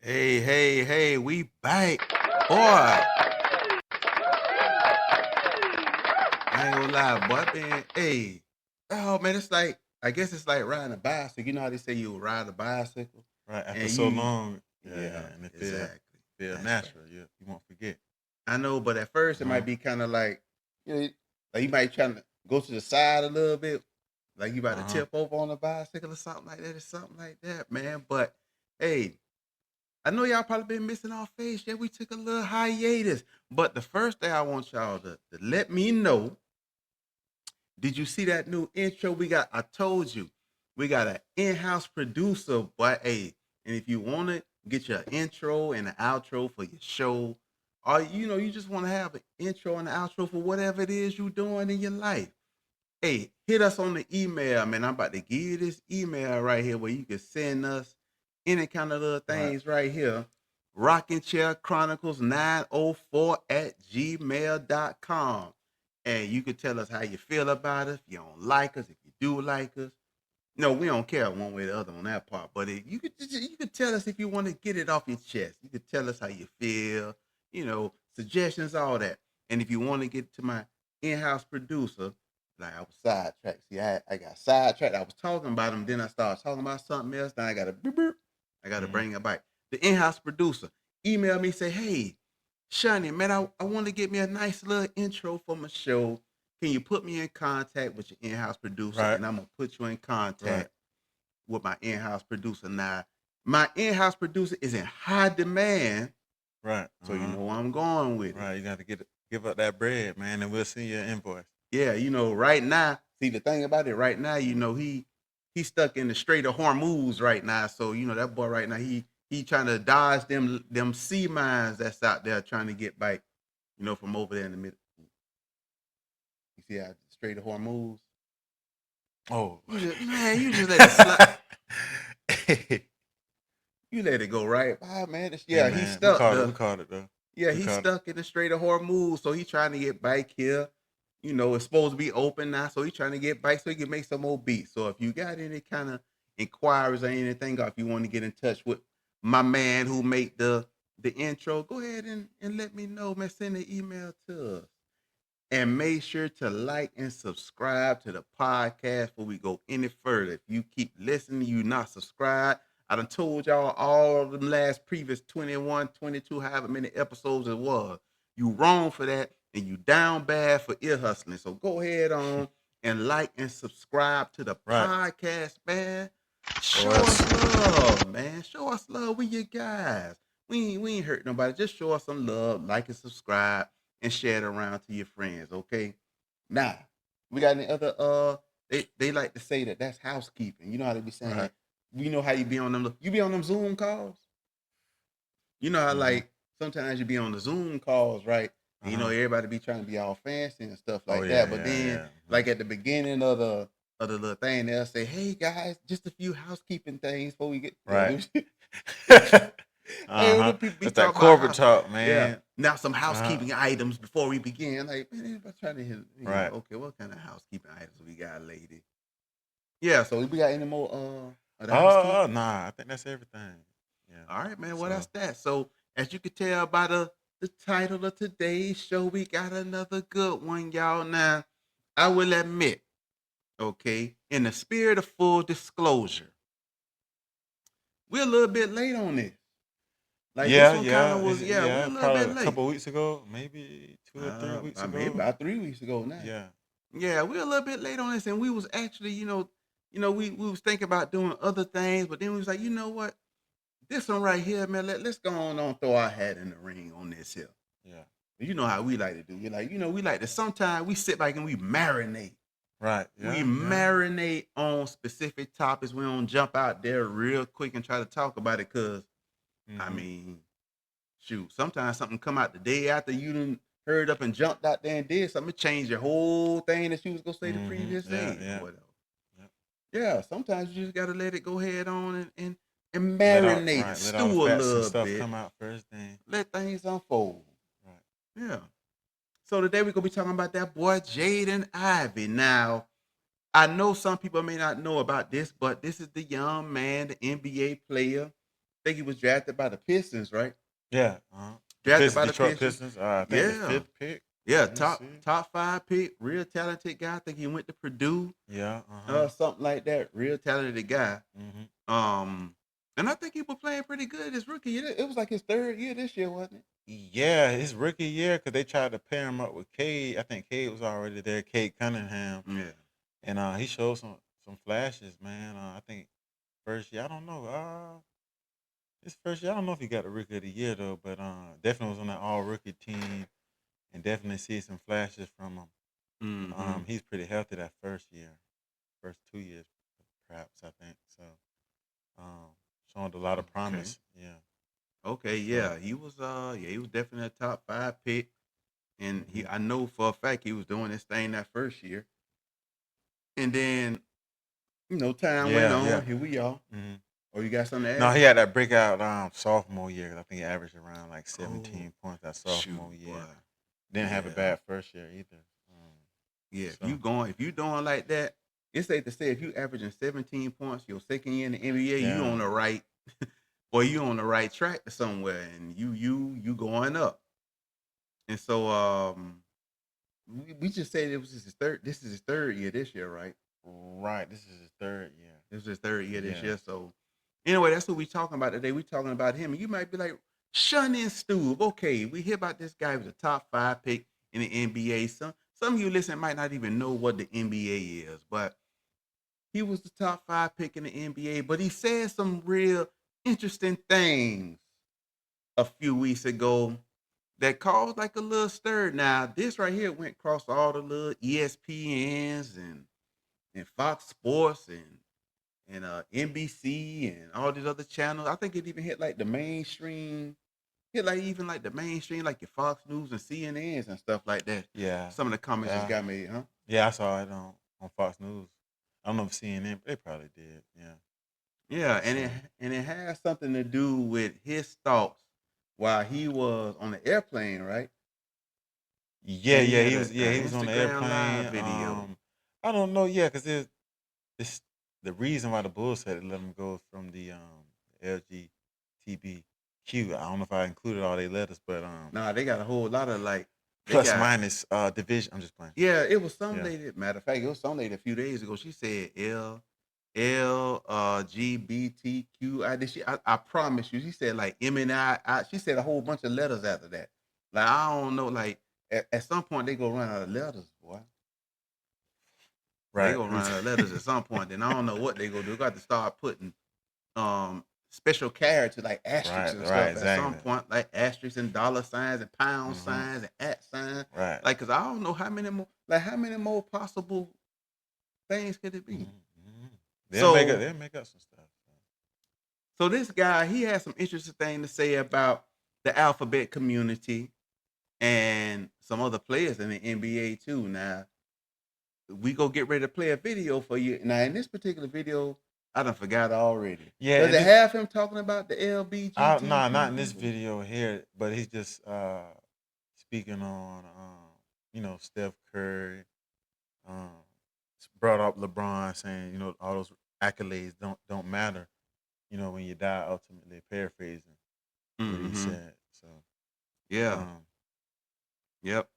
Hey, we back. Boy, I ain't gonna lie, boy. Oh man, it's like, I guess it's like riding a bicycle. You know how they say you ride a bicycle? Right, after And so you, long, yeah, and it exactly. feel That's right. natural. You won't forget. I know, but at first it Uh-huh. might be kind of like, like you might try to go to the side a little bit, like you about to Uh-huh. tip over on a bicycle or something like that, or something like that, man. But hey, I know y'all probably been missing our face. Yeah, we took a little hiatus. But the first thing I want y'all to let me know, did you see that new intro we got? I told you, we got an in-house producer, but hey, and if you want to get your intro and an outro for your show, or you just want to have an intro and an outro for whatever it is you're doing in your life. Hey, hit us on the email, man. I'm about to give you this email right here where you can send us any kind of little Right. things right here. Rocking Chair Chronicles 904 at gmail.com. And you can tell us how you feel about us, if you don't like us, if you do like us. No, we don't care one way or the other on that part. But you could tell us if you want to get it off your chest. You could tell us how you feel, suggestions, all that. And if you want to get to my in-house producer, like I was sidetracked. See, I got sidetracked. I was talking about him, then I started talking about something else. Then I got to boop, boop. I got to Mm-hmm. bring it back. The in-house producer emailed me, say, "Hey, Shunny, man, I want to get me a nice little intro for my show. Can you put me in contact with your in-house producer?" Right. And I'm gonna put you in Right. contact with my in-house producer. Now, my in-house producer is in high demand, Right. so you Uh-huh. know where I'm going with it. Right. You got to give up that bread, man, and we'll send you an invoice. Yeah, right now, see the thing about it right now, he's stuck in the Strait of Hormuz right now. So, that boy right now, he trying to dodge them sea mines that's out there trying to get back, from over there in the middle. You see how the Strait of Hormuz? Oh. You just let it slide. You let it go right by, man. Hey Yeah, he's man, we stuck. called it. We called it though. Yeah, We he's called it. stuck in the Strait of Hormuz, so he's trying to get back here. It's supposed to be open now, so he's trying to get back so he can make some more beats. So if you got any kind of inquiries or anything, or if you want to get in touch with my man who made the intro, go ahead and let me know, man. Send an email to us. And make sure to like and subscribe to the podcast before we go any further. If you keep listening, you not subscribed. I done told y'all all of them last previous 21, 22, however many episodes it was. You wrong for that, and you down bad for ear hustling. So go ahead on and like and subscribe to the Right. podcast, man. Show Show us. us love, man. Show us love. We you guys. We ain't hurt nobody. Just show us some love, like and subscribe and share it around to your friends. Okay. Now, we got any other they like to say that's housekeeping. You know how they be saying, Right. we know how you be on them. You be on them Zoom calls. You know how Mm-hmm. like sometimes you be on the Zoom calls, right? And Uh-huh. everybody be trying to be all fancy and stuff Oh like yeah, that. But yeah, then yeah. like at the beginning of the little thing, they'll say, "Hey guys, just a few housekeeping things before we get." Right. Hey, what Uh-huh. the people be That's that talking about? corporate How, talk, yeah. man. Now some Uh-huh. housekeeping items before we begin. Like, man, everybody trying to hear, Right. okay, what kind of housekeeping items we got, lady? Yeah, so we got any more of the Oh, housekeeping? nah, I think that's everything. Yeah. All right, man. Well, that's So that. So, as you can tell by the title of today's show, we got another good one, y'all. Now, I will admit, okay, in the spirit of full disclosure, we're a little bit late on this. Like this yeah, one kind of yeah, was, yeah, we're yeah, a little probably bit a late. couple weeks ago, maybe 2 or 3 weeks Maybe ago. about 3 weeks ago now. Yeah. Yeah, we're a little bit late on this, and we was actually, we was thinking about doing other things, but then we was like, you know what, this one right here, man, let's go on throw our hat in the ring on this here. Yeah. You know how we like to do. You're like, we like to sometimes we sit back and we marinate. Right. We Yeah. Yeah. marinate on specific topics. We don't jump out there real quick and try to talk about it because, I Mm-hmm. mean, shoot, sometimes something come out the day after you done heard up and jumped out there and did something, it changed your whole thing that you was gonna say the Mm-hmm. previous Yeah. day or Yeah. whatever. Yep. Yeah, sometimes you just gotta let it go head on and Let all marinate and right. Let all the stew a facts and little stuff bit. come out first, then. Let things unfold. Right. Yeah. So today we're gonna be talking about that boy Jaden Ivey. Now, I know some people may not know about this, but this is the young man, the NBA player. think he was drafted by the Pistons, right? Yeah. Drafted by the Detroit Pistons. Pistons. I think the 5th pick. Yeah, Let me see. top 5 pick, real talented guy. I think he went to Purdue. Yeah. Something like that. Real talented guy. Mm-hmm. And I think he was playing pretty good his rookie year. It was like his 3rd year this year, wasn't it? Yeah, his rookie year, because they tried to pair him up with Cade. I think Cade was already there, Cade Cunningham. Yeah. And he showed some flashes, man. I think first year, I don't know. His first year, I don't know if he got the rookie of the year though, but definitely was on that all rookie team, and definitely see some flashes from him. He's pretty healthy that first 2 years, perhaps, I think. So, showing a lot of promise. Okay. Yeah. Okay, yeah, he was he was definitely a top 5 pick, and Mm-hmm. I know for a fact he was doing this thing that first year, and then time went on. Yeah. Here we are. Mm-hmm. Oh, you got something to add? No, he had that breakout sophomore year. 'Cause I think he averaged around like 17 points that sophomore Shoot, year. boy. Didn't have a Yeah. bad first year either. Yeah, So. if you doing like that, it's safe to say if you averaging 17 points your second year in the NBA, you on the right, or you on the right track to somewhere, and you going up. And so we just said it was his third. This is his 3rd year this year, right? Right. This is his 3rd year. This is his 3rd year this Yeah. year. So anyway, that's what we talking about today. We talking about him, and you might be like, Shunny Stube. Okay, we hear about this guy who was a top 5 pick in the NBA. Some of you listening might not even know what the NBA is, but he was the top 5 pick in the NBA. But he said some real interesting things a few weeks ago that caused like a little stir. Now, this right here went across all the little ESPNs and Fox Sports and NBC and all these other channels. I think it even hit like the mainstream. Hit like even like the mainstream, like your Fox News and CNNs and stuff like that. Yeah. Some of the comments just got made, huh? Yeah, I saw it on Fox News. I don't know if CNN, but they probably did. Yeah. Yeah, and it has something to do with his thoughts while he was on the airplane, right? Yeah, And he yeah, had he a was on the Instagram live airplane. video. I don't know, yeah, because it's the reason why the Bulls had to let him go from the LGBTQ. I don't know if I included all their letters, but Nah, they got a whole lot of like plus minus division. I'm just playing. Yeah, it was some Yeah. lady. Matter of fact, it was some lady a few days ago. She said LGBTQ. I promise you. She said like M and I. She said a whole bunch of letters after that. Like I don't know. Like at some point they go run out of letters, boy. Right. They gonna run out of letters at some point. Then I don't know what they gonna do. Got to start putting special characters like asterisks and stuff exactly. at some point, like asterisks and dollar signs and pound signs and at signs. Right. Like, cause I don't know how many more possible things could it be? Mm-hmm. They'll make up some stuff. So this guy, he has some interesting thing to say about the alphabet community and some other players in the NBA too. Now, we go get ready to play a video for you. Now, in this particular video, I done forgot already. Yeah. Does it have him talking about the LBGT? Nah, not in this video here, but he's just speaking on Steph Curry, brought up LeBron saying, all those accolades don't matter, when you die, ultimately, paraphrasing what he said. So yeah. Yep.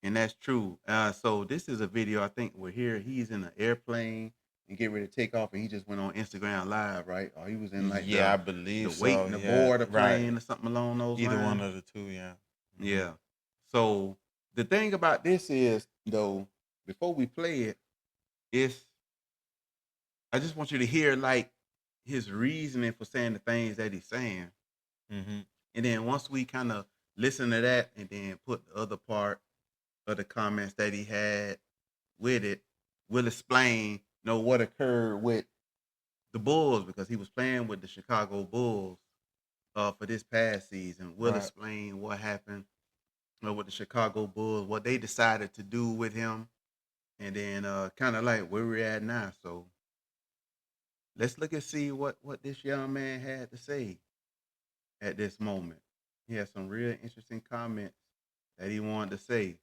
And that's true. So this is a video. I think we're here. He's in an airplane and get ready to take off, and he just went on Instagram Live, right? Or he was in like I believe the waiting to board the plane right. or something along those Either lines. one of the two, yeah. Mm-hmm. Yeah. So the thing about this is, though, before we play it, I just want you to hear like his reasoning for saying the things that he's saying, and then once we kind of listen to that, and then put the other part of the comments that he had with it, we'll explain, what occurred with the Bulls, because he was playing with the Chicago Bulls for this past season. We'll explain what happened with the Chicago Bulls, what they decided to do with him, and then kind of like where we're at now. So let's look and see what this young man had to say at this moment. He had some real interesting comments that he wanted to say.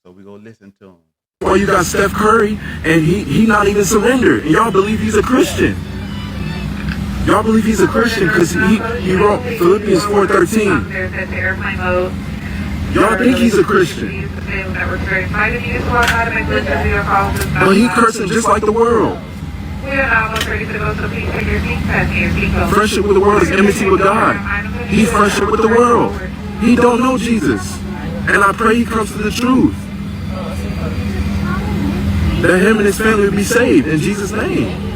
So we go listen to him. Well, you got Steph Curry, and he not even surrendered. And y'all believe he's a Christian. Y'all believe he's a Christian because he wrote Philippians 4:13. Y'all think he's a Christian. But he cursing just like the world. Friendship with the world is enmity with God. He friendship with the world. He don't know Jesus. And I pray he comes to the truth. That him and his family will be saved in Jesus' name.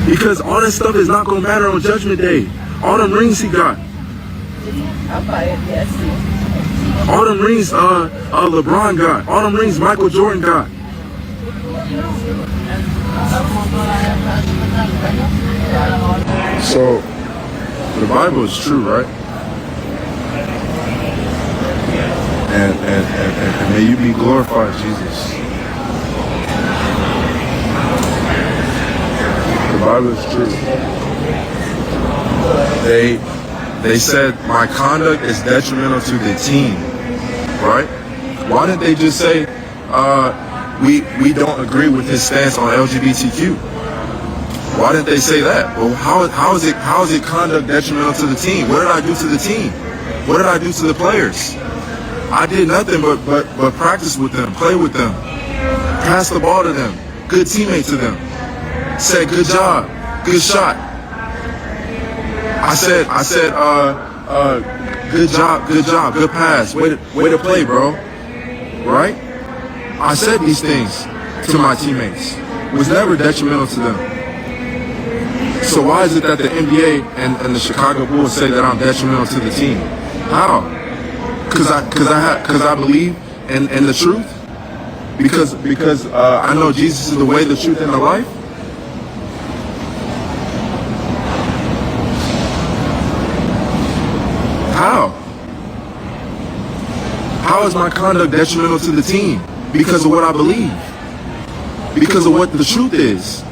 Because all that stuff is not going to matter on Judgment Day. All them rings he got. All them rings LeBron got. All them rings Michael Jordan got. So, the Bible is true, right? And may you be glorified, Jesus. The Bible is true. They said my conduct is detrimental to the team, right? Why didn't they just say we don't agree with his stance on LGBTQ? Why didn't they say that? Well, how is it conduct detrimental to the team? What did I do to the team? What did I do to the players? I did nothing but practice with them, play with them, pass the ball to them, good teammate to them. Said good job, good shot. I said, good job, good pass, way to play, bro. Right? I said these things to my teammates. Was never detrimental to them. So why is it that the NBA and the Chicago Bulls say that I'm detrimental to the team? How? Because I believe in the truth. Because I know Jesus is the way, the truth, and the life. How? How is my conduct detrimental to the team? Because of what I believe. Because of what the truth is.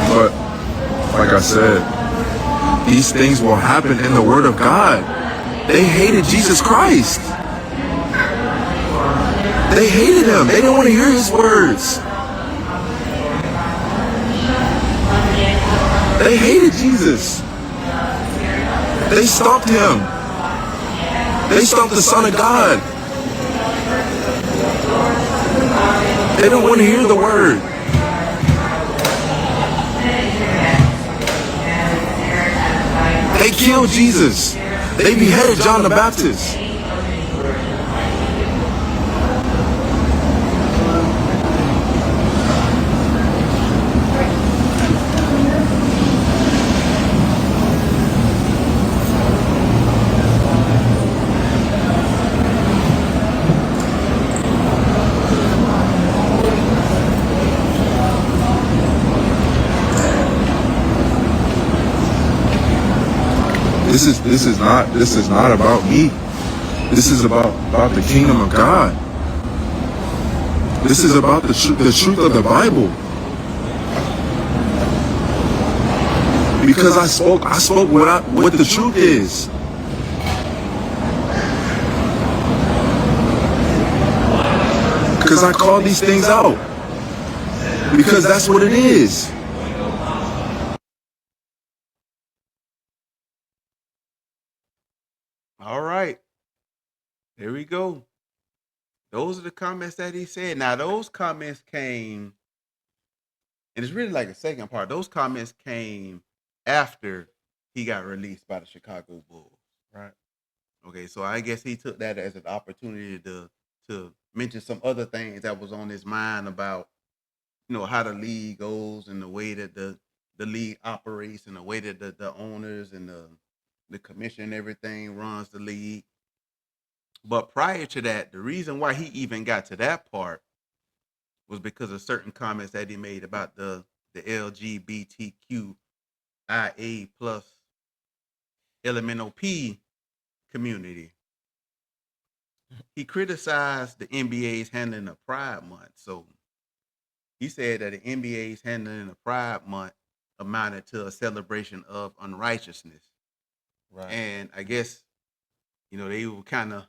But, like I said, these things will happen in the Word of God. They hated Jesus Christ. They hated him. They didn't want to hear his words. They hated Jesus. They stomped him. They stomped the Son of God. They don't want to hear the word. They killed Jesus. They beheaded John the Baptist. This is not about me. This is about the kingdom of God. This is about the truth of the Bible. Because I spoke what the truth is. Because I called these things out. Because that's what it is. All right. There we go. Those are the comments that he said. Now, those comments came, and it's really like the second part. Those comments came after he got released by the Chicago Bulls. Right. Okay, so I guess he took that as an opportunity to mention some other things that was on his mind about, how the league goes and the way that the league operates and the way that the owners and the commission and everything runs the league. But prior to that, the reason why he even got to that part was because of certain comments that he made about the LGBTQIA plus LMNOP community. he criticized the NBA's handling of Pride Month. So he said that the NBA's handling of Pride Month amounted to a celebration of unrighteousness. Right. And I guess, they were kind of,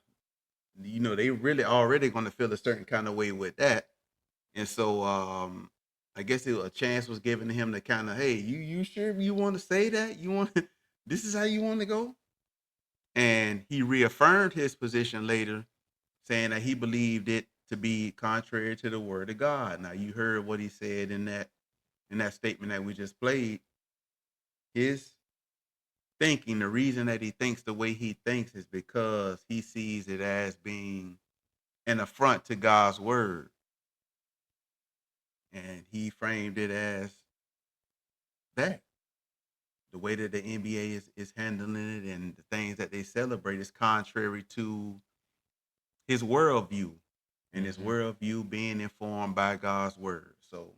they really already going to feel a certain kind of way with that. And so I guess a chance was given to him to kind of, hey, you sure you want to say that? You want this is how you want to go? And he reaffirmed his position later, saying that he believed it to be contrary to the word of God. Now you heard what he said in that statement that we just played. His thinking, the reason that he thinks the way he thinks is because he sees it as being an affront to God's word. And he framed it as that. The way that the NBA is handling it and the things that they celebrate is contrary to his worldview and his Mm-hmm. worldview being informed by God's word. So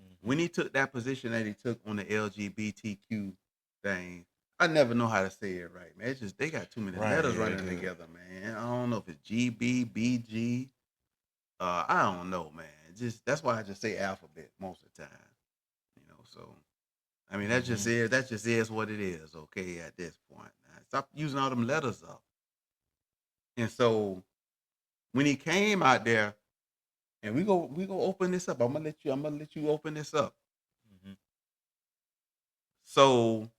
Mm-hmm. when he took that position that he took on the LGBTQ thing, I never know how to say it right, man. It's just they got too many Right. letters Yeah, they running do. together, man. I don't know if it's GB, BG. I don't know, man. Just that's why I just say alphabet most of the time. So I mean Mm-hmm. that just is what it is, okay, at this point. Now, stop using all them letters up. And so when he came out there, and we go open this up. I'm gonna let you open this up. Mm-hmm. So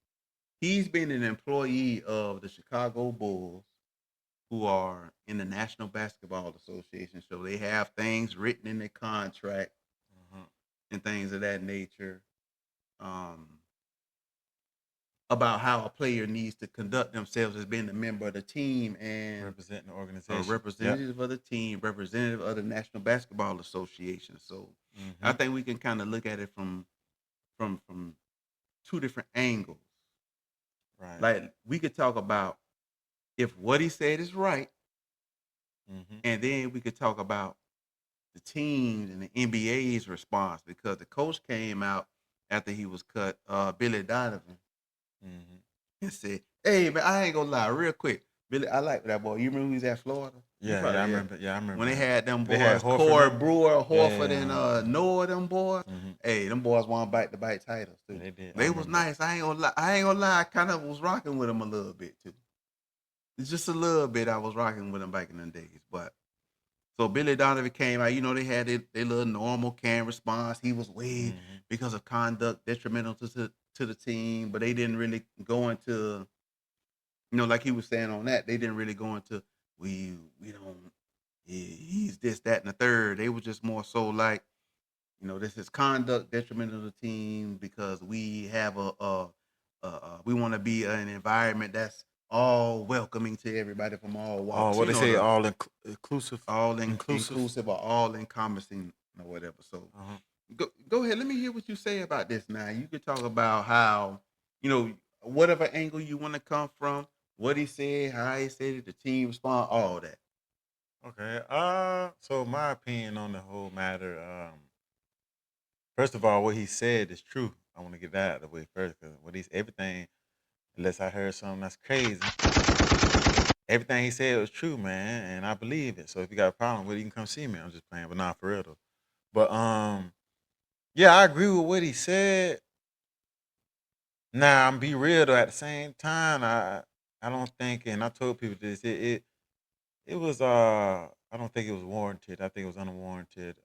he's been an employee of the Chicago Bulls, who are in the National Basketball Association. So they have things written in their contract Uh-huh. and things of that nature. Um, about how a player needs to conduct themselves as being a member of the team and Representing the a organization. Yep. representative of the team, representative of the National Basketball Association. So I Mm-hmm. think we can kind of look at it from two different angles. Right. Like we could talk about if what he said is right, Mm-hmm. and then we could talk about the teams and the NBA's response because the coach came out after he was cut, Billy Donovan, Mm-hmm. and said, "Hey man, I ain't gonna lie, real quick, Billy, I like that boy. You remember he's at Florida? You Yeah, I probably remember. Yeah, I remember when they that. had them They had boys, Horford Corey them. Brewer, Yeah, Horford, yeah. and Noah, them boys. Mm-hmm. Hey, them boys won back-to-back titles Yeah, too. they did. I They was remember that. nice. I ain't gonna lie. I kind of was rocking with them a little bit too. It's just a little bit. I was rocking with them back in the days, but so Billy Donovan came out. They had their little normal can response. He was waived Mm-hmm. because of conduct detrimental to the team, but they didn't really go into, like he was saying on that. They didn't really go into we don't. He's this, that, and the third. They were just more so like, this is conduct detrimental to the team because we have we want to be an environment that's all welcoming to everybody from all Oh, walks. what they say? All inclusive. All Inclusive. inclusive or all encompassing or whatever. So Uh-huh. go ahead. Let me hear what you say about this. Now you could talk about how whatever angle you want to come from, what he said, how he said it, the team respond, all that. Okay. So my opinion on the whole matter. First of all, what he said is true. I want to get that out of the way first, because what he's everything, unless I heard something that's crazy, everything he said was true, man, and I believe it. So if you got a problem with it, you can come see me. I'm just playing, but not for real though. But yeah, I agree with what he said. Now I'm be real though. At the same time, I don't think, and I told people this. It was I don't think it was warranted. I think it was unwarranted.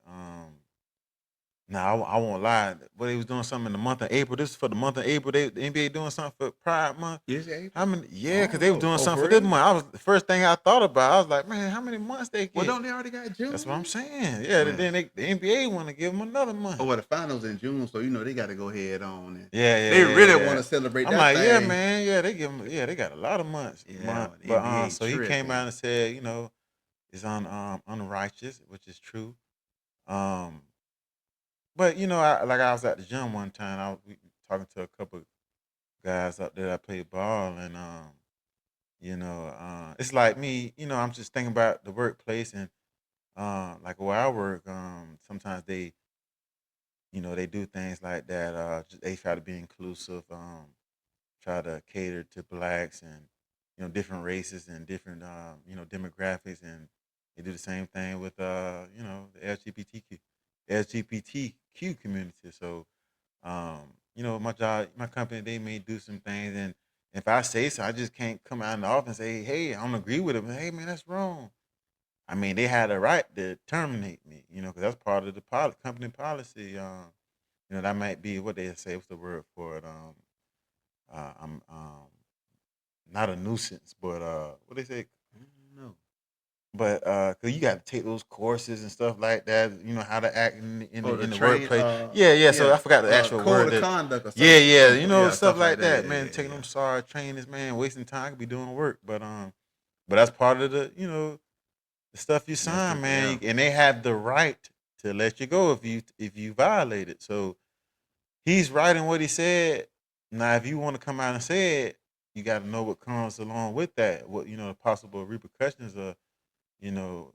Now I won't lie. But they was doing something in the month of April. This is for the month of April. The NBA doing something for Pride Month. Is it April? How many? I Yeah, because don't they was know. doing Oh, something for for this real? month. I was the first thing I thought about. I was like, man, how many months they Well, get? don't they already got That's what I'm June? saying. Yeah, Well, then the NBA want to give them another oh, month. well, the finals in June, so they got to go head on, and Yeah, yeah, they yeah, really want yeah. to celebrate I'm that like, yeah, thing. man, yeah, they give them, yeah, they got a lot of months, Yeah, the but NBA so he came out tripping. and said, it's unrighteous, which is true. Um, but I was at the gym one time, I was talking to a couple guys up there that play ball, and it's like me, I'm just thinking about the workplace and like where I work, sometimes they do things like that. They try to be inclusive, try to cater to blacks and different races and different demographics, and They do the same thing with the LGBTQ community. So my job, my company, they may do some things, and if I say so, I just can't come out in the office and say, "Hey, I don't agree with it." Hey, man, that's wrong. I mean, they had a right to terminate me, because that's part of the company policy. That might be what they say. What's the word for it? I'm not a nuisance, but what they say? I don't know. But cause you got to take those courses and stuff like that. You know how to act in Oh, the the in the train. workplace. Yeah. So I forgot the actual Code word. of That conduct or yeah. yeah, Stuff stuff like like that. that, Yeah, man. yeah, Taking yeah. them sorry trainings, man, wasting time. I could be doing work, but that's part of the stuff you sign, man. Yeah. And they have the right to let you go if you violate it. So he's right in what he said. Now, if you want to come out and say it, you got to know what comes along with that. What the possible repercussions of you know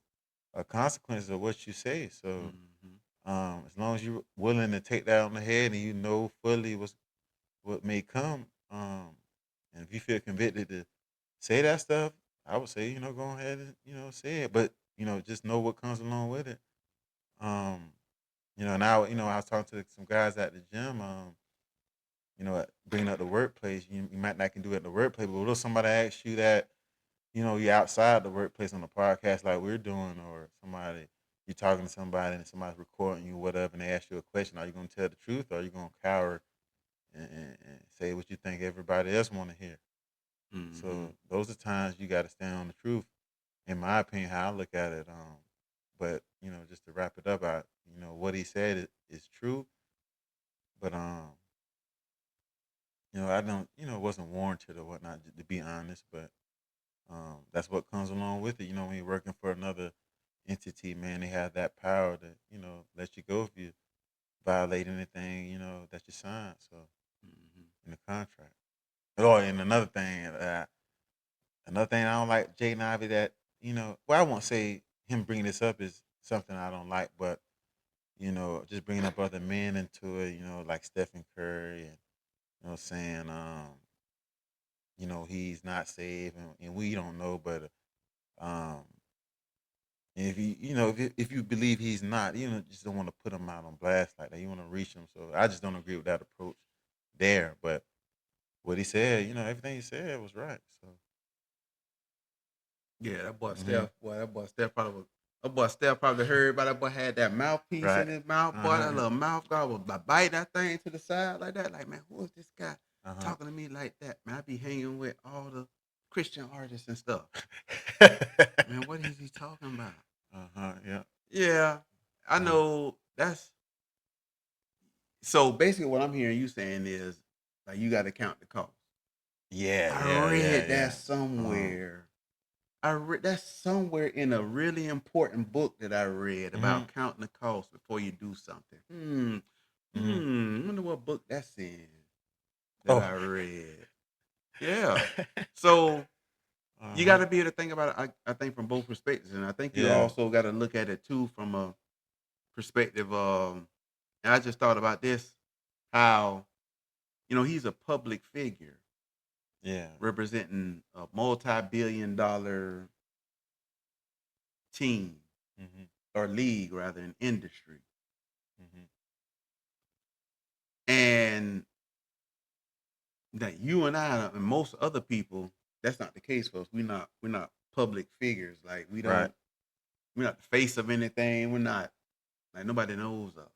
a consequence of what you say. So as long as you're willing to take that on the head and you know fully what may come, and if you feel convicted to say that stuff, I would say go ahead and say it, but just know what comes along with it. Um, now I was talking to some guys at the gym. Bringing up the workplace, you might not can do it at the workplace, but what if somebody asks you that, you're outside the workplace on a podcast like we're doing, or you're talking to somebody and somebody's recording you, whatever, and they ask you a question, are you going to tell the truth or are you going to cower and say what you think everybody else want to hear? So those are times you got to stand on the truth, in my opinion, how I look at it. But just to wrap it up, what he said is true, but I don't, wasn't warranted or whatnot, to be honest. But that's what comes along with it. When you're working for another entity, man, they have that power to, let you go if you violate anything, that you signed. So in the contract. Oh, and another thing I don't like Jaden Ivey that, well, I won't say him bringing this up is something I don't like, but just bringing up other men into it, like Stephen Curry and saying he's not safe, and we don't know, but um, if if you believe he's not, just don't want to put him out on blast like that. You want to reach him. So I just don't agree with that approach there. But what he said, everything he said was right. So Yeah, that boy mhm. Steph, that boy Steph probably heard about that boy had that mouthpiece in Right, his mouth, boy. That uh-huh, little mouth guard was bite that thing to the side like that. Like, man, who is this guy uh-huh. talking to me like that? Man, I be hanging with all the Christian artists and stuff. Man, what is he talking about? Yeah, Yeah, I uh-huh. know that's so basically what I'm hearing you saying is like you gotta count the cost. Yeah, I yeah, yeah, read that yeah. Um, somewhere. I read that's somewhere in a really important book that I read mhm, about counting the cost before you do something. mhm. I wonder what book that's in that I Oh, read. Yeah. So you got uh-huh. to be able to think about it, I think, from both perspectives. And I think you Yeah. also got to look at it too from a perspective. And I just thought about this how, he's a public figure Yeah. representing a multi billion-dollar team Mhm. or league, rather, in industry. Mhm. And that you and I and most other people, that's not the case for us. We're not public figures. Like Right. we're not the face of anything. We're not like nobody knows us.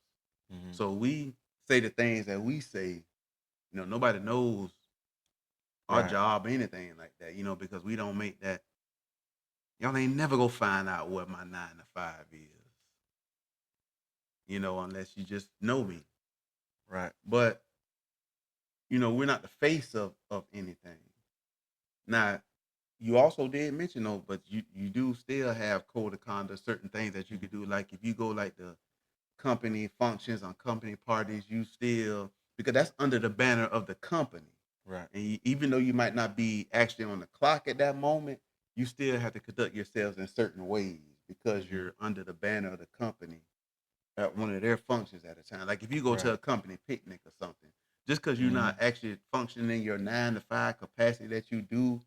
Mhm. So we say the things that we say, nobody knows our Right. job or anything like that, because we don't make that. Y'all ain't never go find out what my 9 to 5 is, unless you just know me. Right. But we're not the face of anything. Now, you also did mention though, but you do still have code of conduct, certain things that you Mhm. could do. Like if you go like the company functions on company parties, you still because that's under the banner of the company. Right. And even though you might not be actually on the clock at that moment, you still have to conduct yourselves in certain ways because Mhm. you're under the banner of the company at one of their functions at a time. Like if you go to Right. a company picnic or something, just because you're not Mhm. actually functioning in your 9 to 5 capacity that you do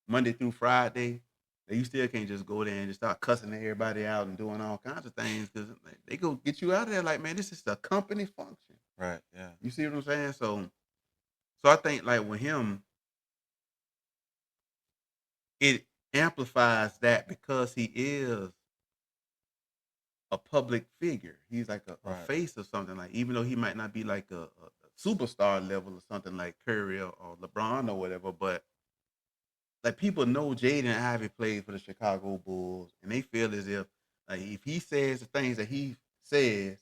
Monday through Friday, You still can't just go there and just start cussing everybody out and doing all kinds of things because they go get you out of there. Like, man, this is a company function. Right. Yeah. You see what I'm saying? So I think like with him, it amplifies that because he is a public figure. He's like a Right. face or something. Like even though he might not be like a superstar level or something like Curry or LeBron or whatever, but like people know Jaden Ivey played for the Chicago Bulls, and they feel as if like if he says the things that he says,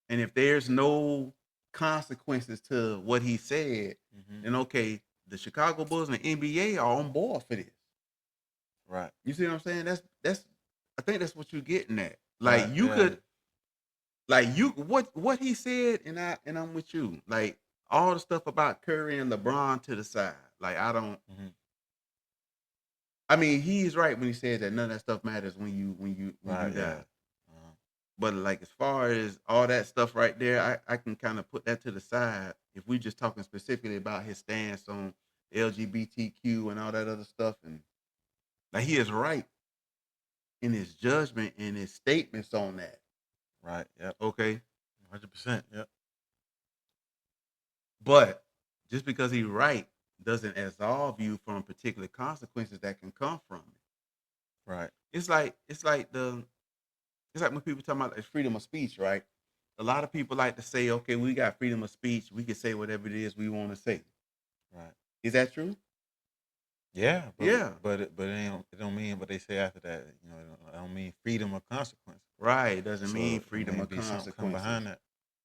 and if there's no consequences to what he said, Mm-hmm. then okay, the Chicago Bulls and the NBA are on board for this. Right. You see what I'm saying? That's I think that's what you're getting at. Like Right. you Yeah. could like you what he said, and I'm with you. Like all the stuff about Curry and LeBron to the side. Like I don't. Mm-hmm. I mean, he's right when he says that none of that stuff matters when you Right. die. Yeah. Uh-huh. But like as far as all that stuff right there, I can kind of put that to the side if we just talking specifically about his stance on LGBTQ and all that other stuff. And like he is right in his judgment and his statements on that. Right. Yep. Okay. 100%. Yep. But just because he's right doesn't absolve you from particular consequences that can come from it. Right. It's like when people talk about like freedom of speech, right? A lot of people like to say, okay, we got freedom of speech. We can say whatever it is we want to say. Right. Is that true? Yeah. Yeah. But it ain't. It don't mean what they say after that. You know, it don't mean freedom of consequence. Right. It doesn't So mean it freedom may of be something come consequences. behind that.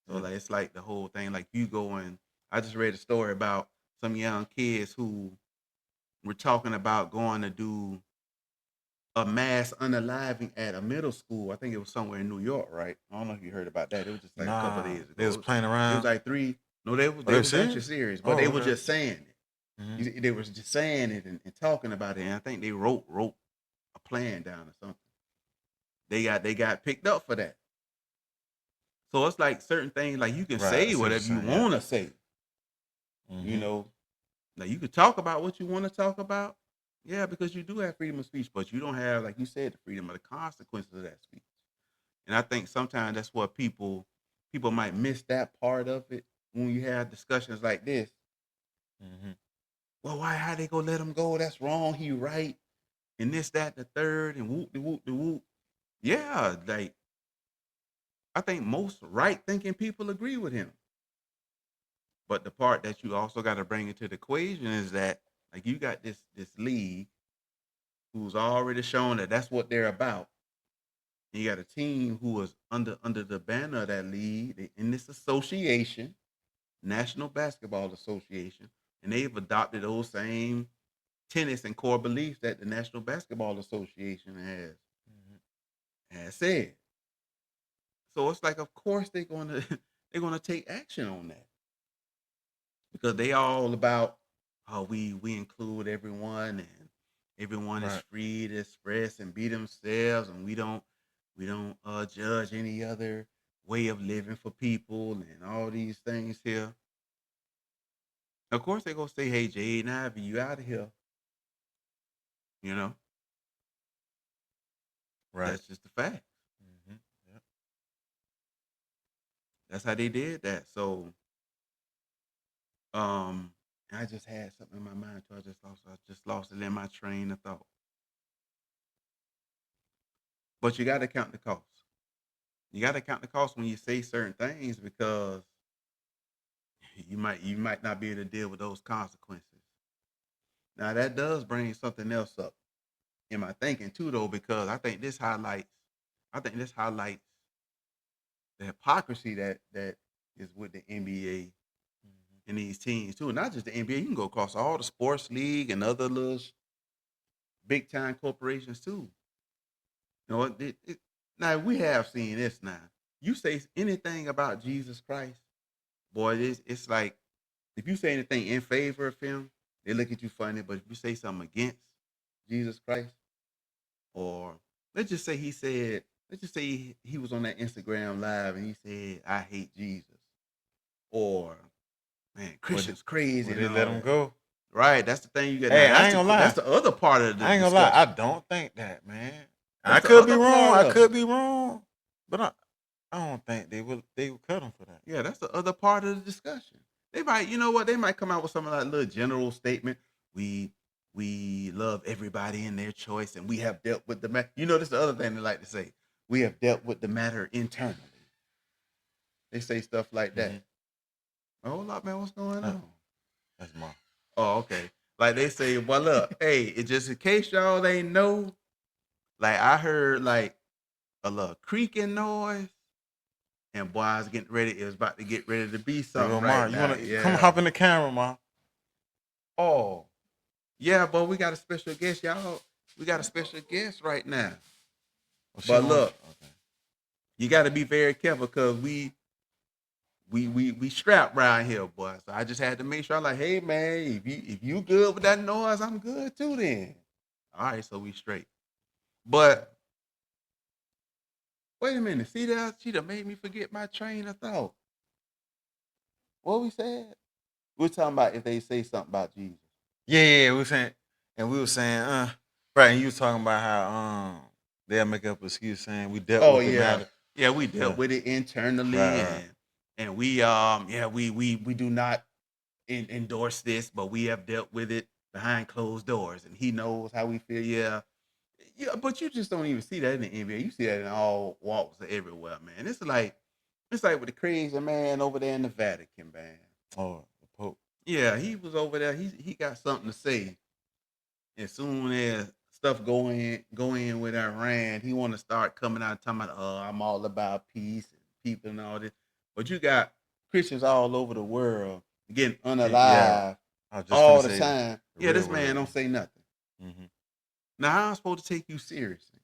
So Yeah. like it's like the whole thing. Like you go and I just read a story about some young kids who were talking about going to do a mass unaliving at a middle school. I think it was somewhere in New York, right? I don't know if you heard about that. It was just like a couple of Nah, days they ago. was playing It was around. like three. No, they was Oh, they actually serious? serious, but Oh, they were okay. just saying it. Mm-hmm. They was just saying it and talking about it. And I think they wrote a plan down or something. They got picked up for that. So it's like certain things like you can Right. I say see what you're whatever you saying. Yeah. want to say. You Mm-hmm. know, now you can talk about what you want to talk about. Yeah, because you do have freedom of speech, but you don't have, like you said, the freedom of the consequences of that speech. And I think sometimes that's what people might miss that part of it when you have discussions like this. Mm-hmm. Well, why how they gonna let him go? That's wrong. He right. And this, that, the third, and whoop the whoop the whoop. Yeah, like I think most right thinking people agree with him. But the part that you also got to bring into the equation is that like you got this league who's already shown that that's what they're about. You got a team who is under the banner of that league in this association, National Basketball Association, and they've adopted those same tenets and core beliefs that the National Basketball Association has said. So it's like, of course they're gonna they're gonna take action on that because they all about how we include everyone and everyone is Right. free to express and be themselves and we don't judge any other way of living for people and all these things here. Of course they're gonna say, hey Jaden Ivey, you out of here. You know, Right. that's just the fact. Mm-hmm. Yep. That's how they did that. So um I just had something in my mind too. I just lost it in my train of thought. But you gotta count the cost. You gotta count the cost when you say certain things because you might not be able to deal with those consequences. Now that does bring something else up in my thinking too, though, because I think this highlights the hypocrisy that is with the NBA Mm-hmm. and these teams too. Not just the NBA, you can go across all the sports league and other little big time corporations too. You know, now we have seen this now. You say anything about Jesus Christ, boy, it's like if you say anything in favor of him, they look at you funny. But if you say something against Jesus Christ, or let's just say let's just say he was on that Instagram live and he said, I hate Jesus. Or man, Would Christians crazy would and they let all them that. go? Right. That's the thing you get. Hey, Now, I ain't gonna lie. That's the other part of the I ain't gonna discussion. lie. I don't think that, man. I That's the could be other wrong. part I of could it. be wrong. But I don't think they would cut him for that. Yeah, that's the other part of the discussion. They might, you know what? They might come out with some of that little general statement. We love everybody in their choice, and we have dealt with the matter. You know, this is the other thing they like to say. We have dealt with the matter internally. They say stuff like that. Mm-hmm. Oh, hold up, man. What's going on? That's my. Oh, okay. Like they say, well, look, hey, it just in case y'all ain't know, like I heard like a little creaking noise, and boy, I was getting ready. It was about to get ready to be There something go Ma. right You now. wanna Yeah. come hop in the camera, Ma? Oh, yeah, but we got a special guest, y'all. We got a special guest right now. Well, But look, okay. you got to be very careful because we strapped around here, boy. So I just had to make sure. I'm like, hey man, if you good with that noise, I'm good too. Then, all right, so we straight. But wait a minute, see that she done made me forget my train of thought. What we said? We're talking about if they say something about Jesus. Yeah, we were saying, right, and you was talking about how they'll make up an excuse saying we dealt Oh with the yeah, matter. yeah, we dealt with it internally, Right. and we we do not endorse this, but we have dealt with it behind closed doors, and he knows how we feel. Yeah, yeah, but you just don't even see that in the NBA. You see that in all walks of everywhere, man. It's like with the crazy man over there in the Vatican, man. Oh, the Pope. Yeah, he was over there. He got something to say. As soon as stuff go in with Iran, he want to start coming out talking about, oh, I'm all about peace and people and all this. But you got Christians all over the world getting Yeah, unalive I was just all finna the say time. the Yeah, real this man word. don't say nothing. Mm-hmm. Now how am I supposed to take you seriously?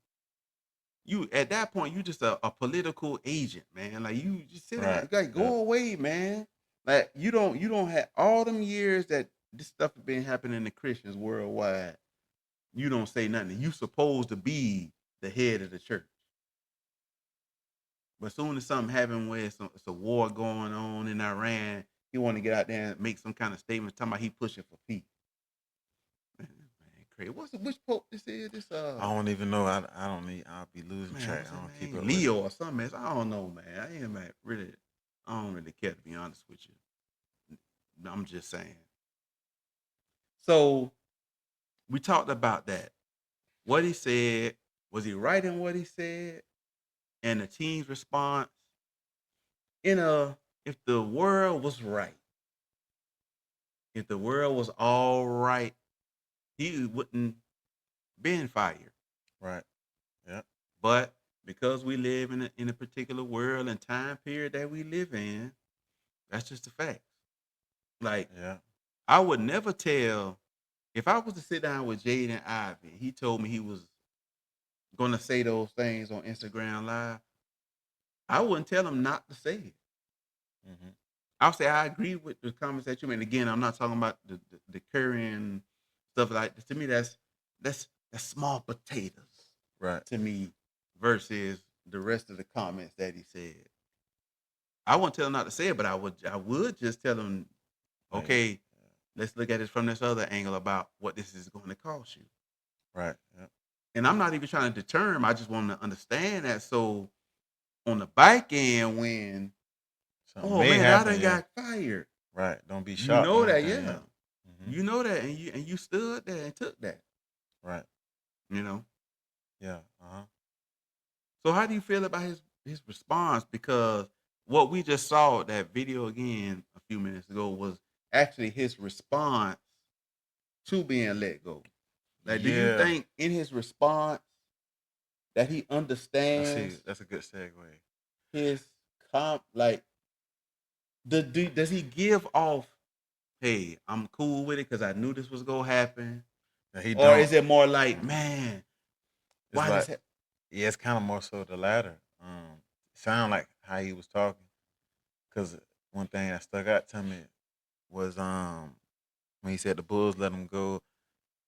You at that point, you just a political agent, man. Like you just sit down, Right. like go away, man. Like you don't have all them years that this stuff has been happening in the Christians worldwide. You don't say nothing. You supposed to be the head of the church. But soon as something happened where it's a war going on in Iran, he want to get out there and make some kind of statement talking about he pushing for peace. Man, crazy. Which pope this is? This I don't even know. I don't need. I'll be losing man, track. what's I his don't keep name? up with it. Leo or something. Man. I don't know, man. I ain't man, really. I don't really care to be honest with you. I'm just saying. So we talked about that. What he said, was he right in what he said? And the team's response, if the world was right, if the world was all right, he wouldn't been fired. Right. Yeah. But because we live in a particular world and time period that we live in, that's just a fact. Like Yeah. I would never tell if I was to sit down with Jaden Ivey, he told me he was gonna say those things on Instagram Live. I wouldn't tell him not to say it. Mm-hmm. I'll say I agree with the comments that you made. Again, I'm not talking about the currying stuff like this. To me, that's small potatoes Right. to me versus the rest of the comments that he said. I won't tell him not to say it, but I would just tell him, okay, let's look at it from this other angle about what this is going to cost you. Right. Yeah. And I'm not even trying to deter him. I just want to understand that. So on the back end, when Something oh may man, I happen. done Yeah. got fired. Right. Don't be You shocked. know Or that, anything, yeah. yeah. Mm-hmm. You know that, and you stood there and took that. Right. You know. Yeah. Uh-huh. So how do you feel about his response? Because what we just saw that video again a few minutes ago was actually his response to being let go. Like, do you Yeah. think in his response that he I see. understands That's a good segue. his like does he give off, hey, I'm cool with it because I knew this was gonna happen? Now, he Or don't. is it more like, man, It's why this like, yeah, it's kind of more so the latter. Sound like how he was talking. Cause one thing that stuck out to me was when he said the Bulls let him go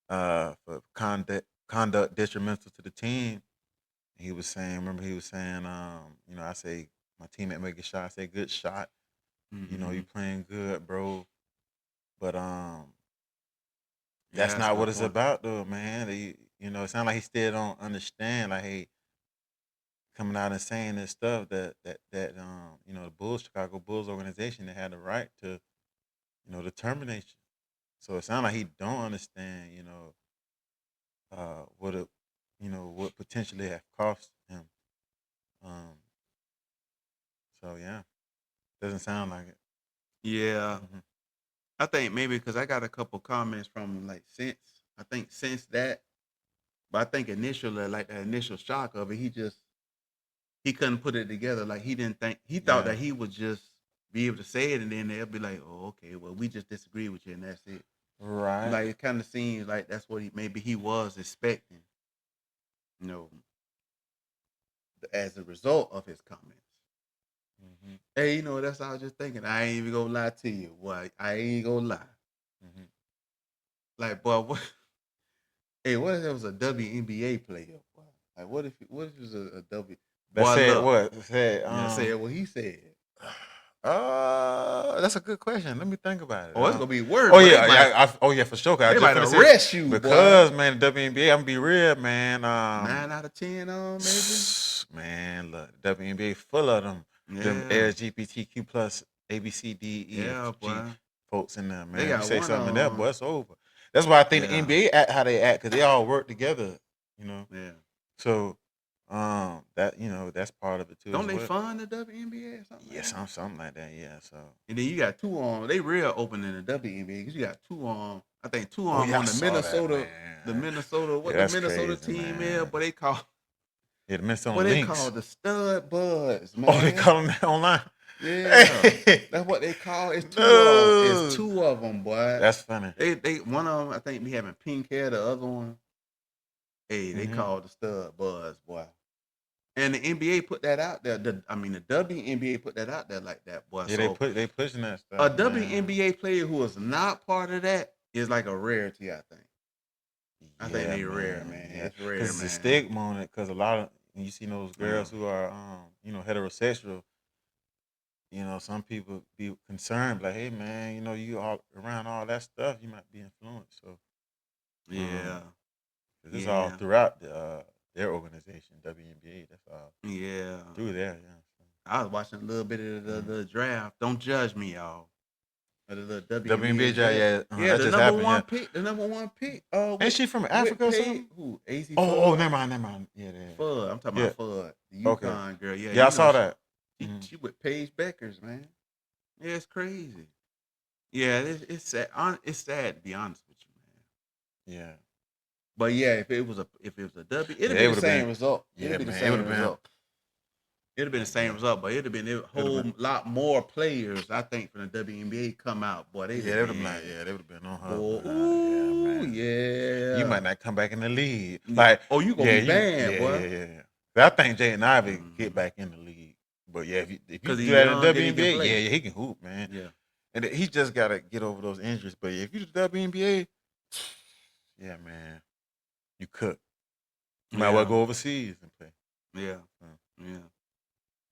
for conduct detrimental to the team. He was saying, remember he was saying, I say my teammate make a shot, I say good shot. You mm-hmm. playing good, bro. But that's a not what good it's point. about, though, man. You know, it sounds like he still don't understand. Like, hey, coming out and saying this stuff that you know, the Chicago Bulls organization, they had the right to, the termination. So it sounds like he don't understand, what it, what potentially have cost him. Um, so yeah, doesn't sound like it. Yeah, hmm I think maybe because I got a couple comments from like since that, but I think initially like the initial shock of it, he couldn't put it together. Like he thought Yeah, that he would just be able to say it, and then they'll be like, "Oh, okay, well we just disagree with you, and that's it." right. Like it kind of seems like that's what he was expecting, you know, as a result of his comments. hmm Hey, that's what I was just thinking. I ain't even gonna lie to you. Boy, I ain't gonna lie. hmm Like, boy, what? Hey, what if it was a WNBA player? Boy? Like, what if it was a W? That Boy, said look, what? Said say what he said. that's a good question. Let me think about it. Oh, it's gonna be worse. Oh But yeah, yeah. Oh yeah, for sure. 'Cause I they just might finna say arrest you, boy. because man, the WNBA. I'm gonna be real, man. 9 out of 10 on maybe. Man, look, the WNBA full of them Yeah, LGBTQ plus yeah, ABCDEFG boy. folks in there, They man. You got say one something in there, on. boy, it's over. That's why I think the Yeah, NBA act how they act because they all work together, you know. yeah. So, that that's part of it too Don't as they well. fund the WNBA or something Yeah, like that? something like that. Yeah. So, And then you got two on. They real open in the WNBA because you got two on. I think two oh on yeah, I on the saw that, Minnesota. The man. Minnesota, Yeah, what the that's Minnesota crazy, team is, man. but they call Yeah, the Minnesota what they call Lynx. the Stud Buds, Oh, they man. call them that online. Yeah, Hey, that's what they call. It's two of. It's no, two of them, boy. that's funny. They one of them. I think be having pink hair. The other one, hey, they hmm call the Stud Buds, boy. And the NBA put that out there. The WNBA put that out there like that, boy. Yeah, So they pushing that a stuff, man. WNBA player who is not part of that is like a rarity, I think. I think Yeah, they rare, man. man. Yeah, It's rare, because it's a man. stigma on it. Because a lot of when you see those Yeah. girls who are, heterosexual. Some people be concerned, like, hey, man, you all around all that stuff, you might be influenced. So, um, Yeah. 'cause it's all Yeah. throughout their organization, WNBA. That's all Yeah. through there. Yeah. I was watching a little bit of So, the draft. Don't judge me, y'all. Of the little WNBA WNBA, yeah, draft. yeah, Yeah, that the just number happened. Yeah. one pick. The number one pick. Ain't With she from Africa or something? Who? AZ Oh, Fudd. never mind, never mind. Yeah, yeah, Fudd. I'm talking yeah. about Fudd. The Okay. Yukon girl. Yeah, Yeah, I saw that. she with Paige Beckers, man. Yeah, it's crazy. Yeah, it's sad. It's sad to be honest with you, man. Yeah. But yeah, if it was a W, Yeah, it'd be it the would have same been. result. Yeah, It'd be the man, it would same have been. result. It'd have been the same Yeah, result, but it'd have been a it would have whole been. lot more players, I think, from the WNBA come out. Boy, they'd Yeah, have they would have been like, been, yeah, they would have been on her. boy, But yeah, ooh, man, you yeah. might not come back in the league. Like, Oh, you gonna yeah, be banned, boy. yeah. But I think Jaden Ivey get Mm-hmm. back in the league. But yeah, if you Cause do he's that in the young and he can WNBA, yeah, play. yeah, he can hoop, man. Yeah, And he just gotta get over those injuries. But if you do the WNBA, yeah, man, you cook. You might well yeah, go overseas and play. yeah, So, yeah.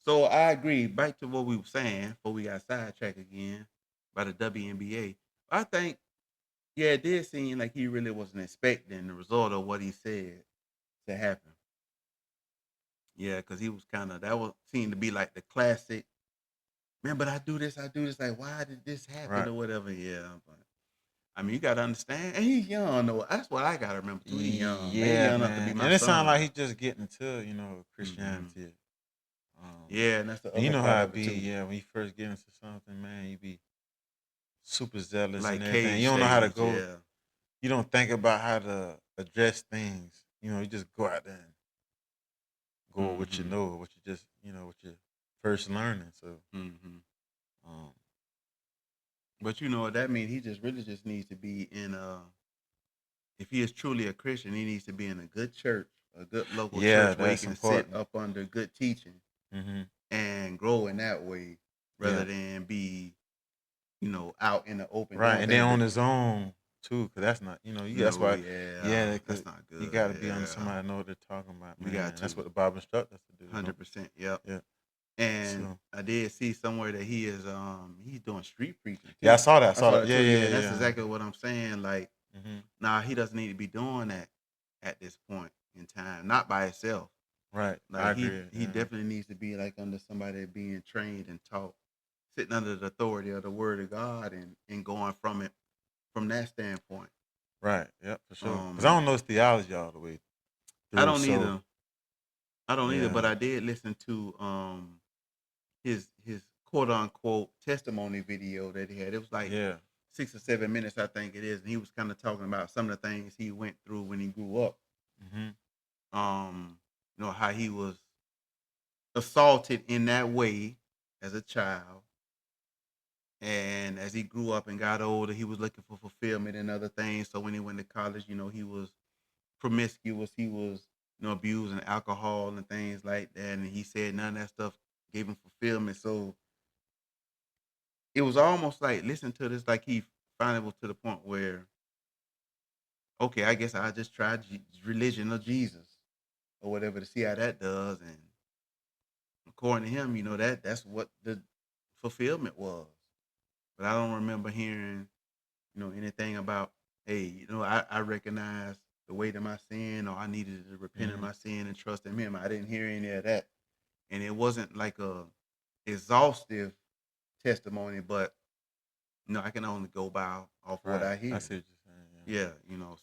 So I agree. Back to what we were saying before we got sidetracked again by the WNBA. I think, yeah, it did seem like he really wasn't expecting the result of what he said to happen. Yeah, because he was kind of that was seemed to be like the classic. Man, but I do this. Like, why did this happen right. or whatever? Yeah, but I mean, you gotta understand. And he's young though. That's what I gotta remember too. He's young. He Yeah, young enough to be man. my And it sounds like son. he's just getting to, Hmm. Christianity. Um, Yeah, and that's the and you other know part how of it it be, too. yeah, when you first get into something, man, you be super zealous and Like everything. cage You don't know how to stage. go, Yeah. you don't think about how to address things. You just go out there and go with what you Hmm. know, what you just, what you're first learning. So, Hmm. um, But you know what that means? He just really just needs to be in if he is truly a Christian, he needs to be in a good church, a good local yeah, church where he that's can sit important. up under good teaching hmm and grow in that way rather Yeah, than be, out in the open right. doing And then things. on But his own, too, because that's not, that's no, why, yeah, yeah, that's because not you good. got to be under Yeah, somebody to know what they're talking about, you got man. That's to what the Bible instructs us to do, 100%. Yep. Yeah. And So, I did see somewhere that he's doing street preaching yeah, I too. saw that. I I saw saw that. that Yeah, too. Yeah, yeah, and that's yeah. exactly what I'm saying. Like Now he doesn't need to be doing that at this point in time, not by himself. Right. I Like agree. he definitely needs to be like under somebody being trained and taught, sitting under the authority of the word of God and going from it from that standpoint. Right. Yep, for sure. Because I Um, don't know his theology all the way I through. don't So either. I don't either, but yeah. I did listen to his quote unquote testimony video that he had. It was like Yeah. 6 or 7 minutes, I think it is, and he was kind of talking about some of the things he went through when he grew up. Mm-hmm. How he was assaulted in that way as a child, and as he grew up and got older, he was looking for fulfillment in other things. So when he went to college, he was promiscuous. He was, abusing alcohol and things like that. And he said none of that stuff gave him fulfillment. So it was almost like listen to this, like he finally was to the point where, okay, I guess I just tried religion of Jesus or whatever to see how that does. And according to him, that's what the fulfillment was. But I don't remember hearing, anything about, hey, I recognize the weight of my sin, or I needed to repent of Mm-hmm. my sin and trust in him. I didn't hear any of that. And it wasn't like a exhaustive testimony, but I can only go by off what Right. I I hear. see what you're saying. Yeah,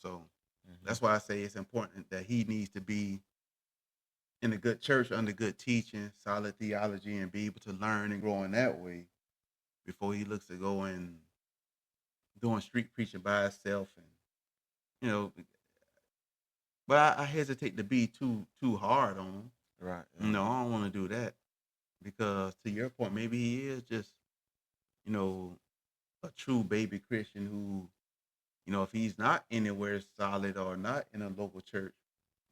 so Yeah. that's why I say it's important that he needs to be in a good church under good teaching, solid theology, and be able to learn and grow in that way before he looks to go and doing street preaching by himself. And you know, but I hesitate to be too hard on him. Right. Yeah. No, I don't want to do that because to your point, maybe he is just you know a true baby Christian who if he's not anywhere solid or not in a local church,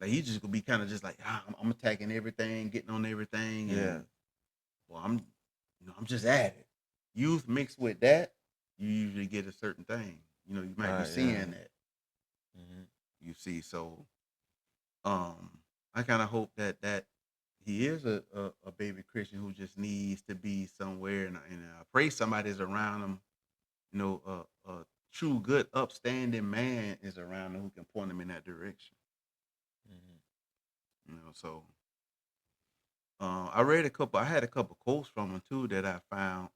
like he's just gonna be kind of just like I'm attacking everything, getting on everything, Yeah. and well, I'm just at it. Youth mixed with that, you usually get a certain thing. You might be Right. seeing Yeah. that. Mm-hmm. You see, so um, I kind of hope that he is a baby Christian who just needs to be somewhere, and I pray somebody's around him. A true, good, upstanding man is around him who can point him in that direction. Mm-hmm. So I read a couple. I had a couple quotes from him too that I found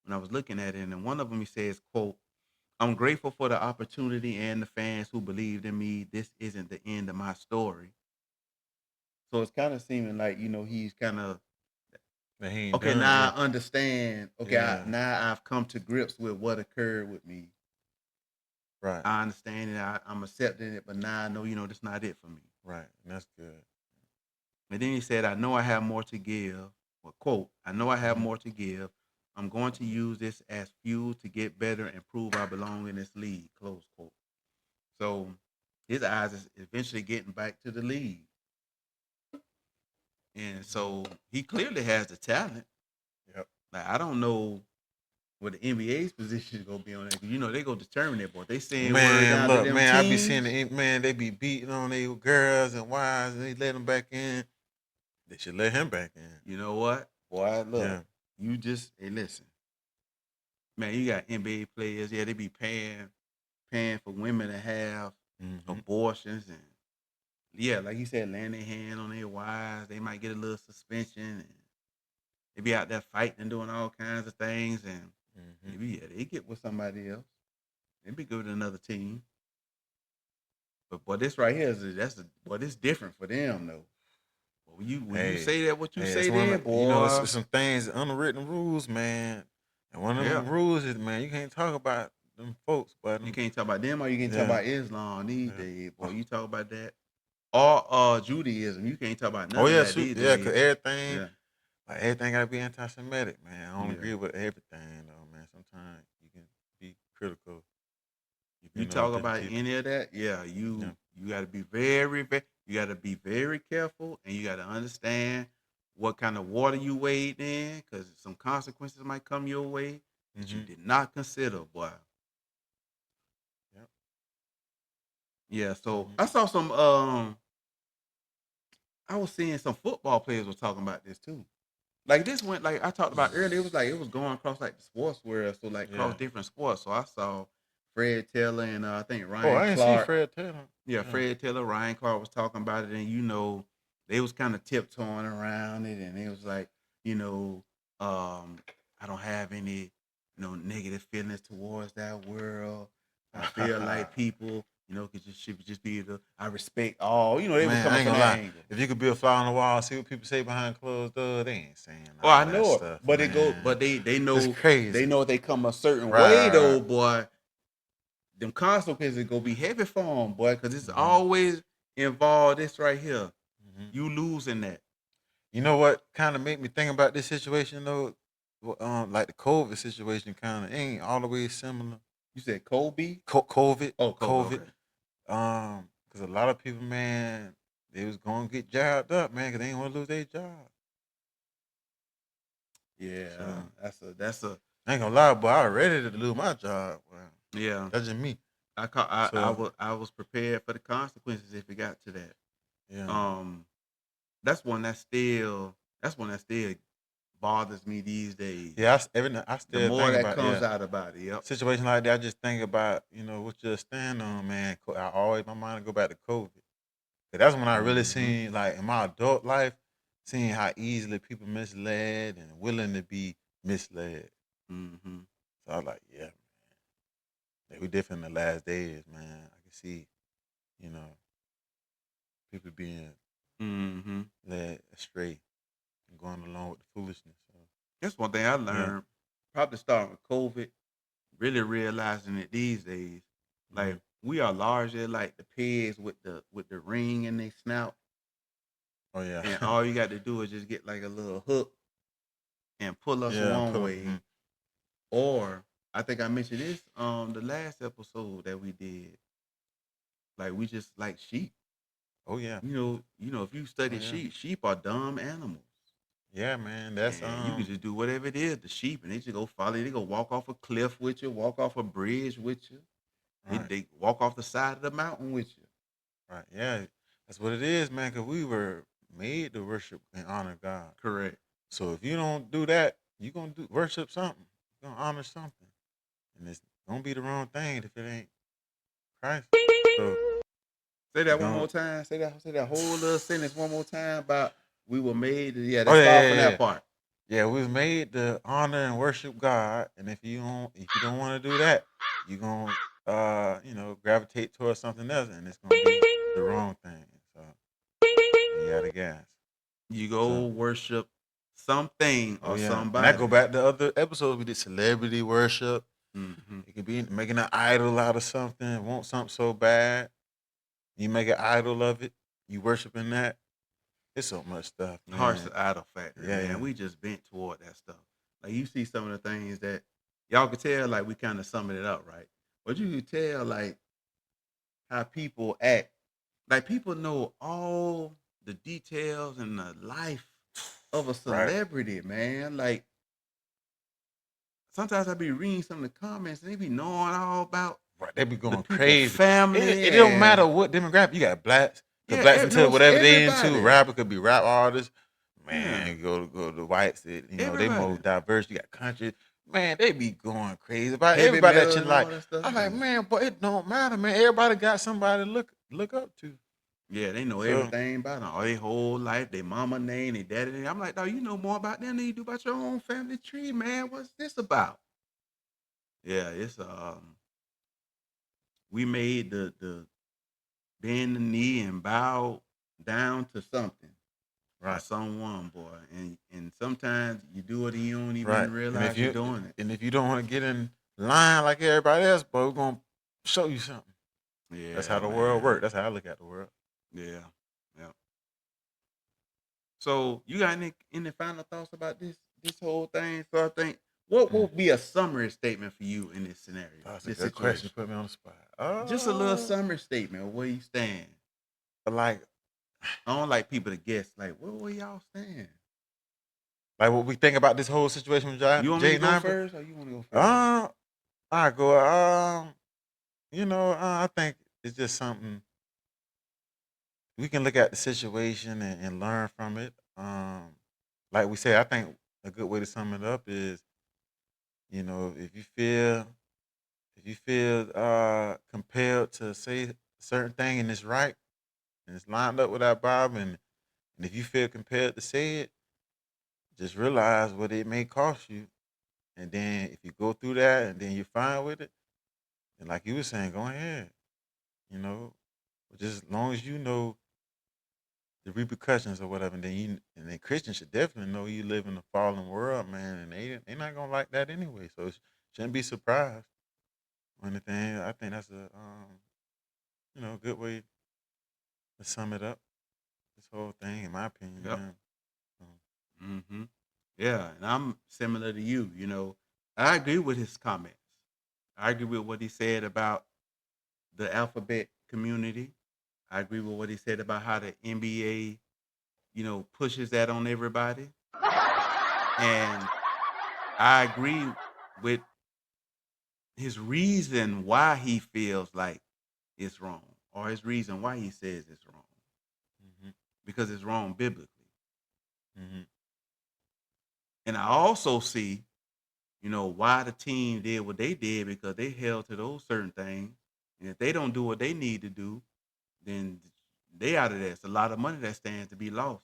when I was looking at it, and one of them he says, "quote I'm grateful for the opportunity and the fans who believed in me. This isn't the end of my story." So it's kind of seeming like he's kind of But he ain't okay. done Now yet. I understand. Okay, Yeah. now I've come to grips with what occurred with me. Right. I understand it. I'm accepting it, but now I know that's not it for me. Right. And that's good. And then he said, "I know I have more to give." Well, quote, "I know I have Mm-hmm. more to give. I'm going to use this as fuel to get better and prove I belong in this league." Close quote. So his eyes is eventually getting back to the league. And so he clearly has the talent. Yep. Like I don't know what the NBA's position is gonna be on that. 'Cause they go determine that, but they send word Man, down to look, them man, I be seeing teams. man, they be beating on their girls and wives, and they let them back in. They should let him back in. You know what? Boy, look, Yeah. you just hey listen. Man, you got NBA players, yeah, they be paying for women to have Mm-hmm. abortions and yeah, like you said, laying their hand on their wives, they might get a little suspension and they be out there fighting and doing all kinds of things and Mm-hmm. maybe yeah, they get with somebody else. They be good with another team. But this right here boy, this different for them though. But when you Hey, say that what you hey, say it's one then, of you know, boy. it's some things, unwritten rules, man. And one of Yeah. them rules is, man, you can't talk about them folks, but You can't talk about them or you can't talk yeah, about Islam these yeah. days. Boy, you talk about that. Or Judaism. You can't talk about Oh none of yeah, that shoot, these yeah, days. cause everything, Yeah. like everything gotta be anti-Semitic, man. I don't Yeah. agree with everything, though, man. Sometimes you can be critical. You You can talk just about keep it. any of that, yeah, Yeah. you gotta be you gotta be very careful and you gotta understand what kind of water you wade in, because some consequences might come your way that you Mm-hmm. did not consider, boy. Yep. Yeah, so Mm-hmm. I saw some I was seeing some football players were talking about this too. Like this went like I talked about earlier, it was going across like the sports world, so like across Yeah. different sports. So I saw Fred Taylor and I think Oh, Ryan I ain't see Clark. Fred Taylor. Yeah, Yeah. Fred Taylor, Ryan Clark was talking about it, and they was kind of tiptoeing around it, and it was like, you know, I don't have any, negative feelings towards that world. I feel like people, should just be I respect all. They was Man, I coming ain't from gonna that lie. angle. If you could be a fly on the wall, see what people say behind closed doors, they ain't saying Oh, I all that know it, stuff, but man. they It's know crazy. if they come a certain Right, way right, though, right. boy. Them consequences gonna be heavy for them, boy, because it's Mhm, always involved. This right here, mhm. you losing that. You know what kind of made me think about this situation though? Like the COVID situation kind of ain't all the way similar. You said Kobe? COVID, Oh, Kobe. COVID. Okay. Because a lot of people, man, they was gonna get jabbed up, man, because they ain't want to lose their job. Yeah, So that's a I ain't gonna lie, but I was ready to lose my job. Well, yeah. that's just me. I was prepared for the consequences if it got to that. Yeah, Um, that's one that still bothers me these days. yeah. I The still more think that about comes out about it, yep. situation like that. I just think about what you stand on, man. I always my mind go back to COVID. 'Cause that's when I really Mm-hmm. seen, like, in my adult life, seeing how easily people misled and willing to be misled. Mm-hmm. So I was like, yeah, man, we different in the last days, man. I can see, you know, people being Mm-hmm. led astray and going along with the foolishness. So, That's one thing I yeah. learned. Probably starting with COVID. Really realizing it these days. Hmm. Like we are largely like the pigs with the ring in their snout, Oh yeah. and all you got to do is just get like a little hook and pull us Yeah. one way. Or I think I mentioned this the last episode that we did. Like we just like sheep. Oh yeah. If you Oh study yeah. sheep are dumb animals. Yeah, man. That's And you can just do whatever it is, the sheep, and they just go follow. They go walk off a cliff with you, walk off a bridge with you. right. They walk off the side of the mountain with you. Right. Yeah. That's what it is, man. Because we were made to worship and honor God. Correct. So if you don't do that, you're gonna worship something. You're gonna honor something. And it's gonna be the wrong thing if it ain't Christ. So Say you that one gonna more time. Say that whole little sentence one more time about we were made. Yeah, oh let's yeah, start yeah, from yeah. that part. Yeah, we was made to honor and worship God. And if you don't want to do that, you're gonna gravitate towards something else and it's gonna be the wrong thing. So you gotta gas. You So go worship something oh or yeah. And that somebody. go back to other episodes. We did celebrity worship. Mm-hmm. It could be making an idol out of something, want something so bad. You make an idol of it. You worshiping that. It's so much stuff, Harsh man. idol factor, Yeah, man. yeah. We just bent toward that stuff. Like you see some of the things that y'all could tell, like we kind of summing it up, right? But you could tell, like how people act. Like people know all the details and the life of a Right. celebrity, man. Like sometimes I be reading some of the comments and they be knowing all about Right. They be the going people crazy. family It don't and matter what demographic. You got blacks. Cause yeah, blacks into knows whatever they into. everybody. Rapper could be rap artists. Yeah, Man, go to whites. They more everybody. diverse. You got country. Man, they be going crazy about Heavy everybody that metal you and all like. that stuff. I'm like, Yeah. man, but it don't matter, man. Everybody got somebody to look up to. Yeah, they know So everything about them, all their whole life, their mama name, their daddy name. I'm like, dog, you know more about them than you do about your own family tree, man. What's this about? Yeah, it's we made the bend the knee and bow down to something or right. someone, boy. And sometimes you do it and you don't Right. even realize you're doing it. And if you don't want to get in line like everybody else, but we're gonna show you something. That's how Yeah, the world man. works. That's how I look at the world. Yeah, yeah. So you got any final thoughts about this whole thing? So I think what Mm. would be a summary statement for you in this scenario, That's a this good question. situation? Put me on the spot. Just a little summary statement of where you stand. Like I don't like people to guess like where y'all stand. what we think about this whole situation with You want me to Jaden go Ivey. first or you want to go first? Uh, I go. I think it's just something we can look at the situation and learn from it. Like we say, I think a good way to sum it up is, if you feel If you feel compelled to say a certain thing and it's right and it's lined up with our Bible, and if you feel compelled to say it, just realize what it may cost you. And then if you go through that and then you're fine with it, and like you were saying, go ahead. You know, just as long as you know the repercussions or whatever, and then Christians should definitely know you live in a fallen world, man, and they not gonna like that anyway. So shouldn't be surprised or anything. I think that's a good way to sum it up. This whole thing, in my opinion, Yep. man. Mm-hmm. Yeah, and I'm similar to you. I agree with his comments. I agree with what he said about the alphabet community. I agree with what he said about how the NBA, pushes that on everybody. And I agree with his reason why he feels like it's wrong, or his reason why he says it's wrong, Mm-hmm. because it's wrong biblically. Mm-hmm. And I also see, why the team did what they did, because they held to those certain things. And if they don't do what they need to do, then they out of there. It's a lot of money that stands to be lost.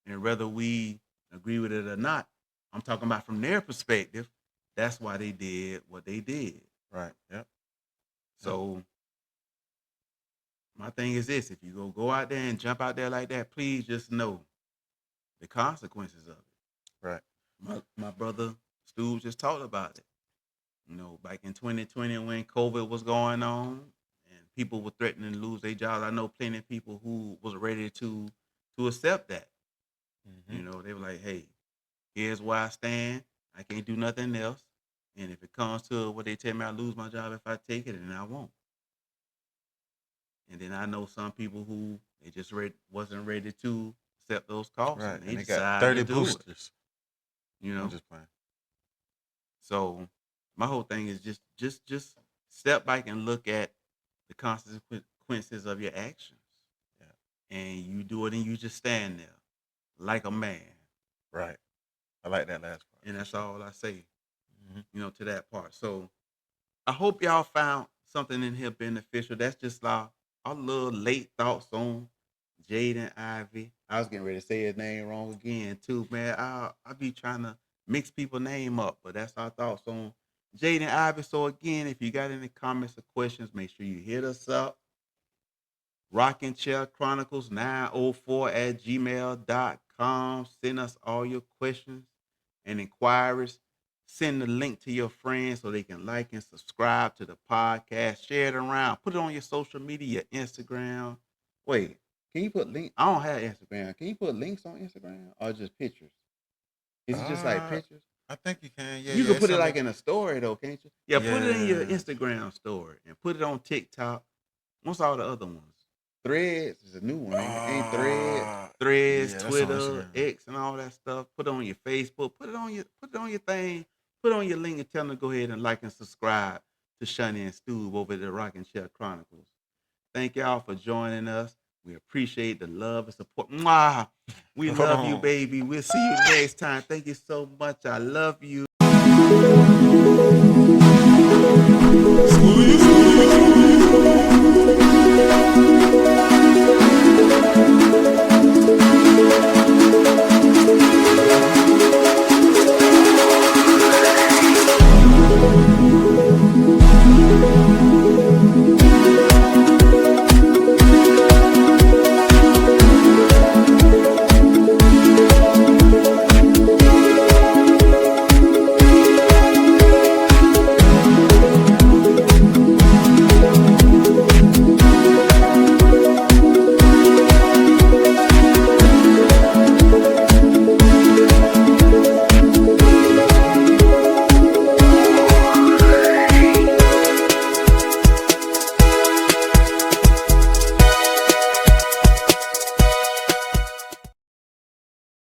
And whether we agree with it or not, I'm talking about from their perspective, that's why they did what they did. Right. Yep. So my thing is this: if you go out there and jump out there like that, please just know the consequences of it. Right. My brother Stu just talked about it. Back in 2020 when COVID was going on and people were threatening to lose their jobs, I know plenty of people who was ready to accept that. Mm-hmm. They were like, hey, here's where I stand. I can't do nothing else. And if it comes to what they tell me I lose my job if I take it, then I won't. And then I know some people who they just wasn't ready to accept those costs, Right. and And they they got decided 30 to do boosters. it. I'm just playing. So my whole thing is just step back and look at the consequences of your actions. Yeah. And you do it and you just stand there like a man. Right. I like that last part. And that's all I say, Mm-hmm. to that part. So I hope y'all found something in here beneficial. That's just our little late thoughts on Jaden Ivey. I was getting ready to say his name wrong again too, man. I be trying to mix people's name up, but that's our thoughts on Jaden Ivey. So again, if you got any comments or questions, make sure you hit us up. Rocking Chair Chronicles 904 at gmail.com. Send us all your questions and inquiries. Send the link to your friends so they can like and subscribe to the podcast. Share it around. Put it on your social media, Instagram. Wait, can you put links? I don't have Instagram. Can you put links on Instagram or just pictures? Is it just like pictures? I think you can. Yeah, You yeah. can It's put it like something. in a story though, can't you? Yeah, put it in your Yeah. Instagram story and put it on TikTok. What's all the other ones? Threads is a new one. Ain't Threads, Yeah, that's on Twitter, Instagram. X, and all that stuff. Put it on your Facebook. Put it on your thing. Put it on your link and tell them to go ahead and like and subscribe to Shunny and Stube over at the Rockin' Chair Chronicles. Thank y'all for joining us. We appreciate the love and support. Mwah! We Hold love you, on. baby. We'll see you next time. Thank you so much. I love you.